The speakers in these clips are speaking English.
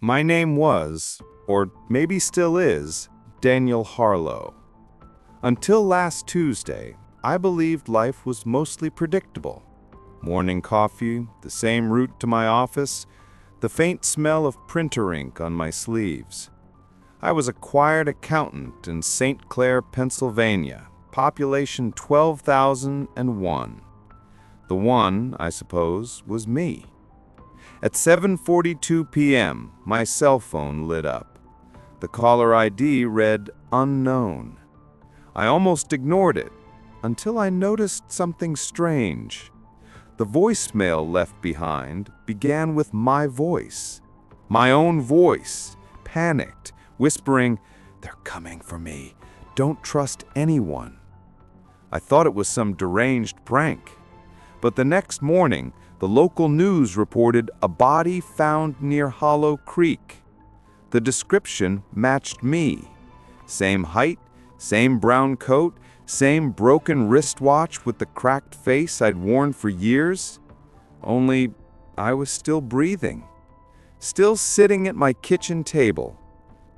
My name was, or maybe still is, Daniel Harlow. Until last Tuesday, I believed life was mostly predictable. Morning coffee, the same route to my office, the faint smell of printer ink on my sleeves. I was a quiet accountant in St. Clair, Pennsylvania, population 12,001. The one, I suppose, was me. At 7:42 p.m., my cell phone lit up. The caller ID read unknown. I almost ignored it until I noticed something strange. The voicemail left behind began with my voice. My own voice, panicked, whispering, "They're coming for me. Don't trust anyone." I thought it was some deranged prank. But the next morning, the local news reported a body found near Hollow Creek. The description matched me. Same height, same brown coat, same broken wristwatch with the cracked face I'd worn for years. Only I was still breathing, still sitting at my kitchen table,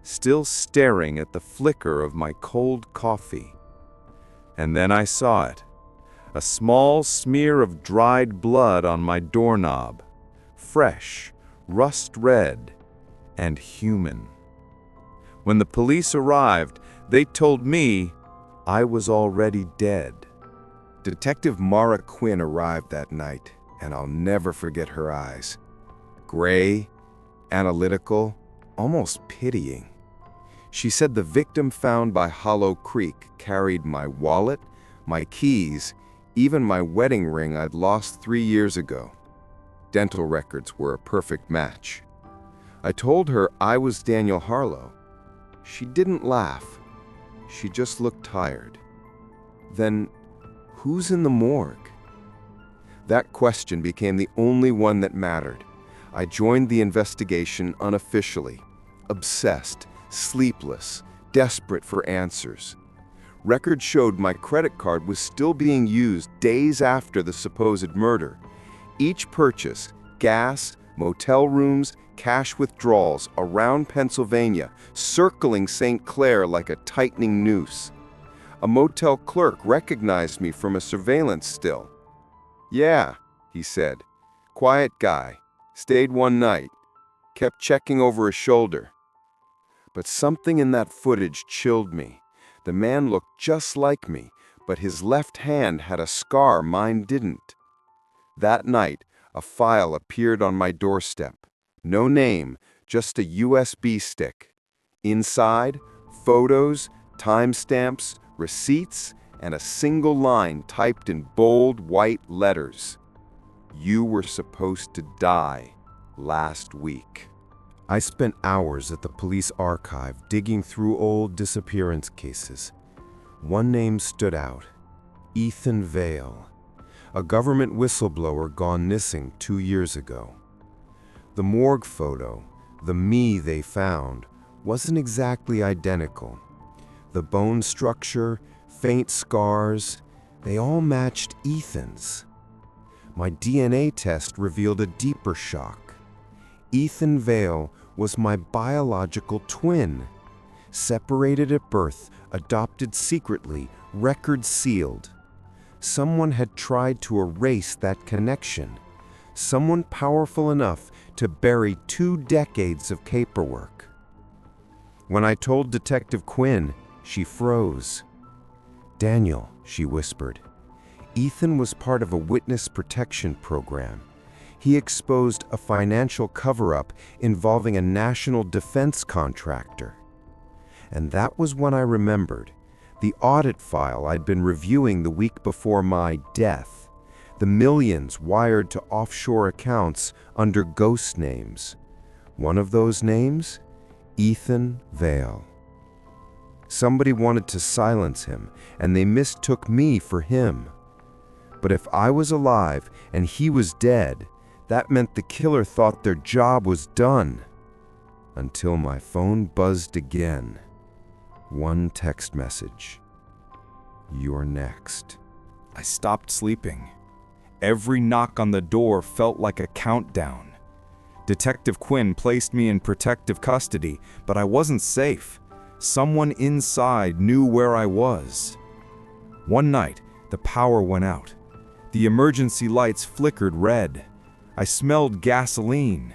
still staring at the flicker of my cold coffee. And then I saw it. A small smear of dried blood on my doorknob, fresh, rust red, and human. When the police arrived, they told me I was already dead. Detective Mara Quinn arrived that night, and I'll never forget her eyes. Gray, analytical, almost pitying. She said the victim found by Hollow Creek carried my wallet, my keys, even my wedding ring I'd lost 3 years ago. Dental records were a perfect match. I told her I was Daniel Harlow. She didn't laugh. She just looked tired. Then, who's in the morgue? That question became the only one that mattered. I joined the investigation unofficially, obsessed, sleepless, desperate for answers. Records showed my credit card was still being used days after the supposed murder. Each purchase, gas, motel rooms, cash withdrawals around Pennsylvania, circling St. Clair like a tightening noose. A motel clerk recognized me from a surveillance still. "Yeah," he said. "Quiet guy. Stayed one night. Kept checking over his shoulder." But something in that footage chilled me. The man looked just like me, but his left hand had a scar mine didn't. That night, a file appeared on my doorstep. No name, just a USB stick. Inside, photos, timestamps, receipts, and a single line typed in bold white letters. "You were supposed to die last week." I spent hours at the police archive digging through old disappearance cases. One name stood out: Ethan Vale, a government whistleblower gone missing 2 years ago. The morgue photo, the me they found, wasn't exactly identical. The bone structure, faint scars, they all matched Ethan's. My DNA test revealed a deeper shock. Ethan Vale was my biological twin. Separated at birth, adopted secretly, record sealed. Someone had tried to erase that connection. Someone powerful enough to bury 2 decades of paperwork. When I told Detective Quinn, she froze. "Daniel," she whispered, "Ethan was part of a witness protection program. He exposed a financial cover-up involving a national defense contractor." And that was when I remembered the audit file I'd been reviewing the week before my death, the millions wired to offshore accounts under ghost names. One of those names? Ethan Vale. Somebody wanted to silence him, and they mistook me for him. But if I was alive and he was dead, that meant the killer thought their job was done. Until my phone buzzed again. One text message. "You're next." I stopped sleeping. Every knock on the door felt like a countdown. Detective Quinn placed me in protective custody, but I wasn't safe. Someone inside knew where I was. One night, the power went out. The emergency lights flickered red. I smelled gasoline.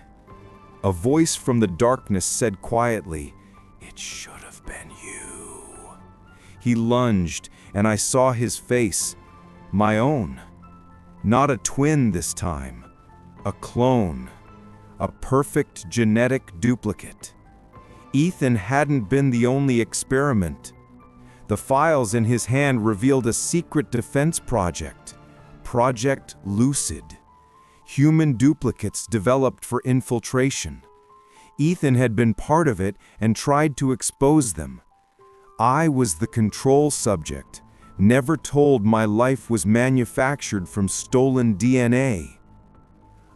A voice from the darkness said quietly, "It should have been you." He lunged, and I saw his face. My own. Not a twin this time. A clone. A perfect genetic duplicate. Ethan hadn't been the only experiment. The files in his hand revealed a secret defense project, Project Lucid. Human duplicates developed for infiltration. Ethan had been part of it and tried to expose them. I was the control subject, never told my life was manufactured from stolen DNA.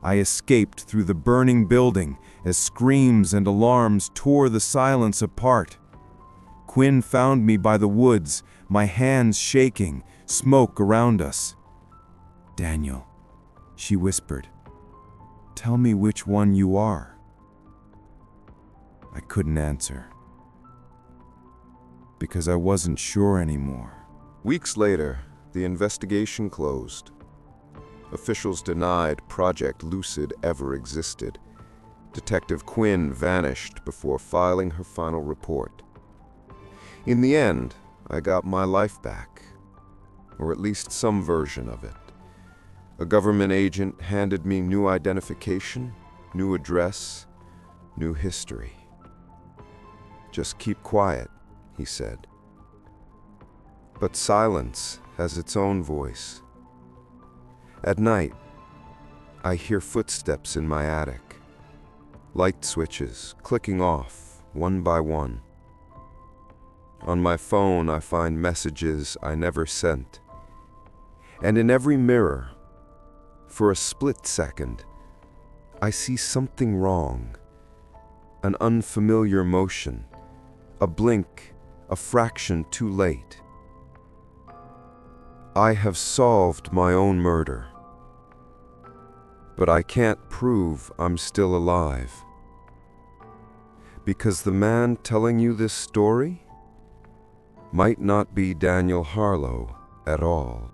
I escaped through the burning building as screams and alarms tore the silence apart. Quinn found me by the woods, my hands shaking, smoke around us. "Daniel," she whispered, "tell me which one you are." I couldn't answer, because I wasn't sure anymore. Weeks later, the investigation closed. Officials denied Project Lucid ever existed. Detective Quinn vanished before filing her final report. In the end, I got my life back, or at least some version of it. A government agent handed me new identification, new address, new history. "Just keep quiet," he said. But silence has its own voice. At night, I hear footsteps in my attic, light switches clicking off one by one. On my phone, I find messages I never sent. And in every mirror, for a split second, I see something wrong. An unfamiliar motion, a blink, a fraction too late. I have solved my own murder, but I can't prove I'm still alive. Because the man telling you this story might not be Daniel Harlow at all.